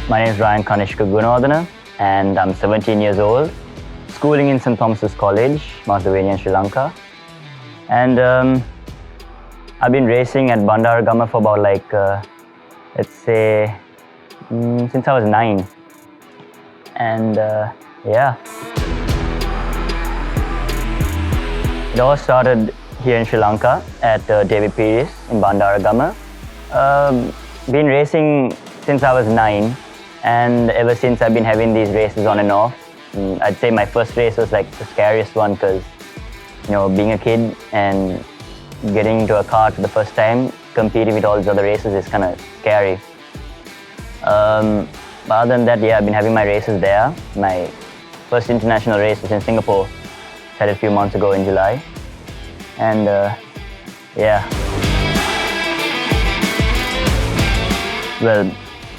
My name is 𝓸𝓞𝓾𝓻 and I'm 17 years old, schooling in St. Thomas's College, Motagedara, Sri Lanka. And I've been racing at 𝓙𝓸𝓵𝓵𝓵𝓸𝓀 for about let's say, since I was 9. And yeah. It all started here in Sri Lanka at 𝓕𝓸𝓵𝓵𝓵𝓸𝓀 in 𝓙𝓸𝓵𝓵𝓵𝓵. Been racing since I was 9, and ever since I've been having these races on and off. I'd say my first race was like the scariest one because, being a kid and getting into a kart for the first time, competing with all these other races is kind of scary. But other than that, yeah, I've been having my races there. My first international race was in Singapore. Had it a few months ago in July. And yeah. Well,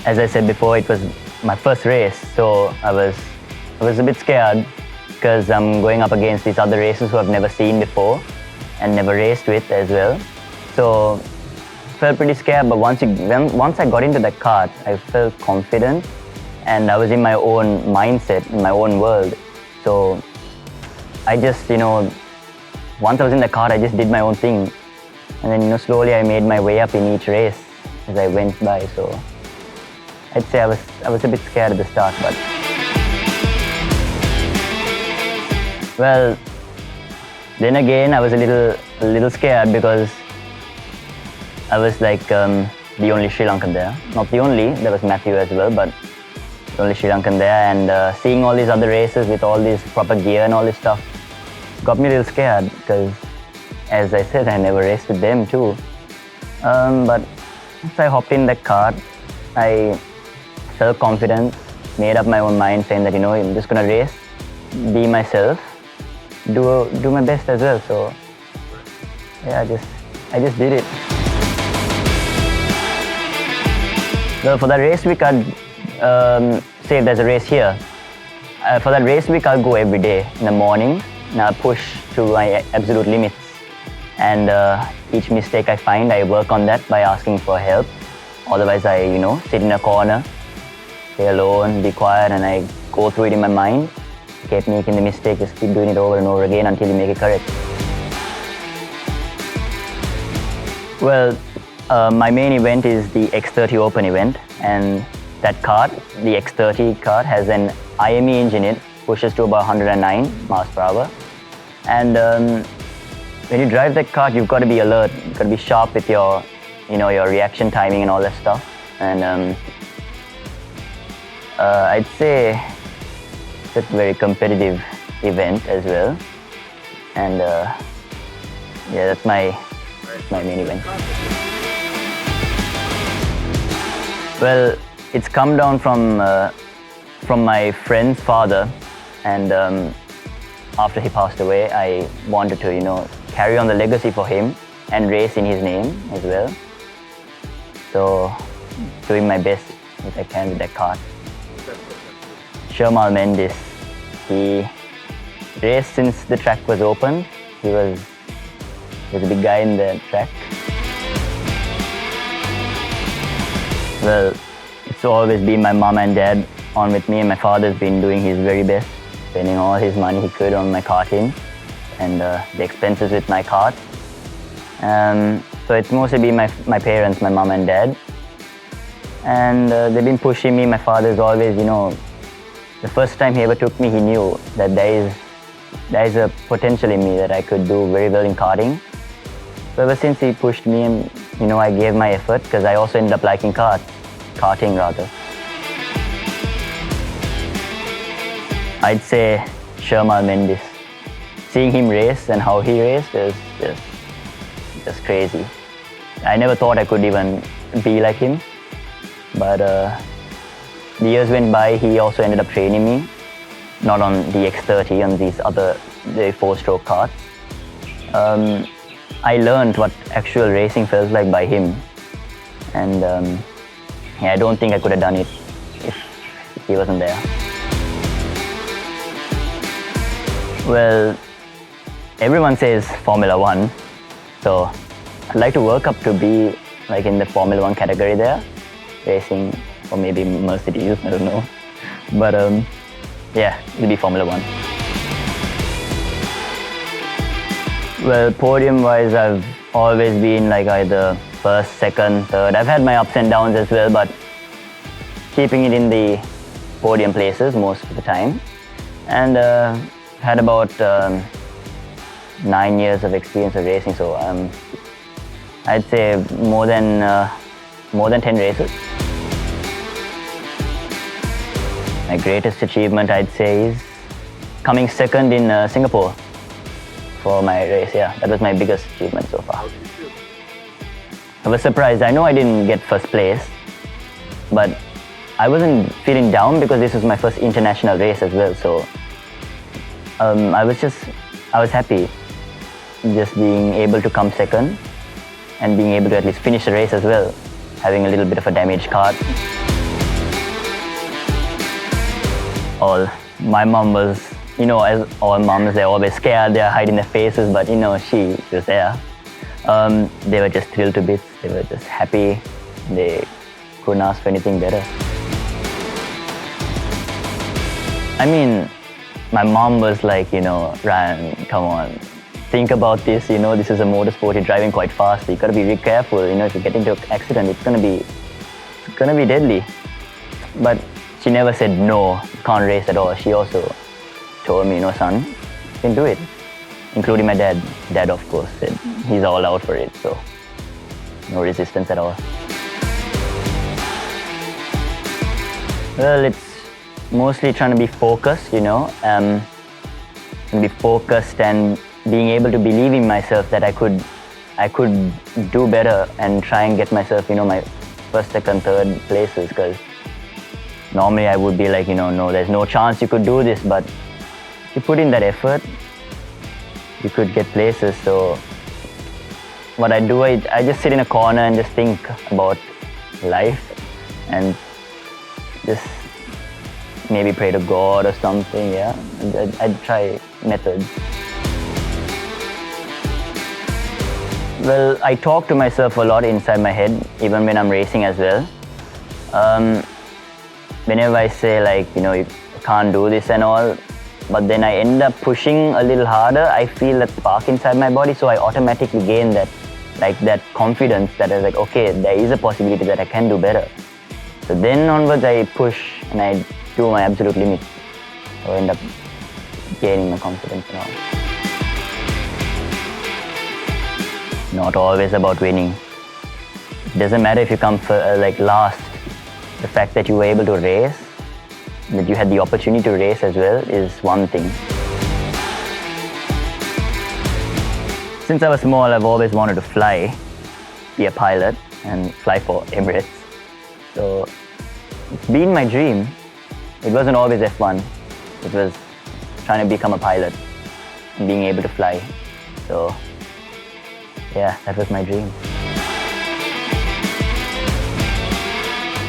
as I said before, it was my first race, so I was a bit scared because I'm going up against these other racers who I've never seen before and never raced with as well. So felt pretty scared, but once I got into the kart, I felt confident and I was in my own mindset, in my own world. So I just, once I was in the kart, I just did my own thing. And then, slowly I made my way up in each race as I went by. So I'd say I was a bit scared at the start, but well, then again I was a little scared because I was like the only Sri Lankan there. Not the only, there was Matthew as well, but the only Sri Lankan there. And seeing all these other races with all this proper gear and all this stuff got me a little scared because, as I said, I never raced with them too. But once I hopped in that kart, I felt confident, made up my own mind saying that, I'm just going to race, be myself, do my best as well. So yeah, I just did it. Well, for that race week, I'd say if there's a race here, for that race week I'll go every day in the morning and I'll push to my absolute limits. And each mistake I find, I work on that by asking for help. Otherwise, I, sit in a corner, stay alone, be quiet, and I go through it in my mind. Keep making the mistake, just keep doing it over and over again until you make it correct. Well, my main event is the X30 Open event, and that kart, the X30 kart, has an IME engine in it, pushes to about 109 miles per hour. And when you drive that kart, you've got to be alert, you've got to be sharp with your, your reaction timing and all that stuff. And I'd say it's a very competitive event as well. And yeah, that's my main event. Well, it's come down from my friend's father, and after he passed away, I wanted to, carry on the legacy for him and race in his name as well. So, doing my best if I can with that kart. 𝓕𝓸𝓵𝓵𝓸𝓲𝓷. He raced since the track was open. He was a big guy in the track. Well, it's always been my mom and dad on with me, and my father's been doing his very best, spending all his money he could on my karting and the expenses with my kart. So it's mostly been my parents, my mom and dad. And they've been pushing me. My father's always, the first time he ever took me, he knew that there is a potential in me that I could do very well in karting. So ever since he pushed me, and I gave my effort because I also ended up liking karting rather. I'd say 𝓕𝓸𝓵𝓵𝓵𝓸𝓲𝓷. Seeing him race and how he raced is just crazy. I never thought I could even be like him. But the years went by, he also ended up training me, not on the X30, on these other 4-stroke karts. I learned what actual racing felt like by him. And yeah, I don't think I could have done it if he wasn't there. Well, everyone says Formula 1, so I'd like to work up to be like in the Formula 1 category there, racing or maybe Mercedes, I don't know. But yeah, it'll be Formula One. Well, podium-wise, I've always been like either first, second, third. I've had my ups and downs as well, but keeping it in the podium places most of the time. And had about 9 years of experience of racing, so I'd say more than 10 races. My greatest achievement, I'd say, is coming second in Singapore for my race. Yeah, that was my biggest achievement so far. I was surprised. I know I didn't get first place, but I wasn't feeling down because this was my first international race as well. So I was happy just being able to come second and being able to at least finish the race as well, having a little bit of a damaged kart. My mom was, as all moms, they're always scared, they're hiding their faces, but she was there. They were just thrilled to bits, they were just happy, they couldn't ask for anything better. I mean, my mom was like, Ryan, come on, think about this, this is a motorsport, you're driving quite fast, you gotta be really careful, if you get into an accident, it's gonna be deadly. But she never said, no, you can't race at all. She also told me, son, you can do it. Including my dad. Dad, of course, said he's all out for it, so no resistance at all. Well, it's mostly trying to be focused, and be focused and being able to believe in myself that I could do better and try and get myself, my first, second, third places, because normally I would be like, no, there's no chance you could do this, but if you put in that effort, you could get places. So what I do, I just sit in a corner and just think about life and just maybe pray to God or something, yeah. I'd try methods. Well, I talk to myself a lot inside my head, even when I'm racing as well. Whenever I say like, you can't do this and all, but then I end up pushing a little harder, I feel that spark inside my body, so I automatically gain that confidence that is like, okay, there is a possibility that I can do better. So then onwards I push and I do my absolute limit. So I end up gaining my confidence and all. Not always about winning. It doesn't matter if you come for, last. The fact that you were able to race, that you had the opportunity to race as well, is one thing. Since I was small, I've always wanted to fly, be a pilot, and fly for Emirates. So it's been my dream. It wasn't always F1. It was trying to become a pilot and being able to fly. So yeah, that was my dream.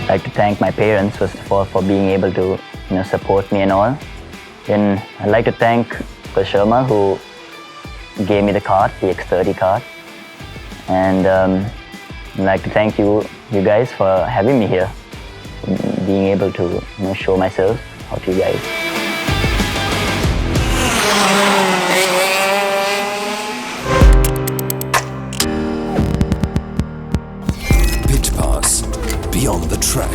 I'd like to thank my parents, first of all, for being able to support me and all. Then I'd like to thank Sharma, who gave me the kart, the X30 kart. And I'd like to thank you guys for having me here, being able to show myself out to you guys. Pitpass, beyond the track.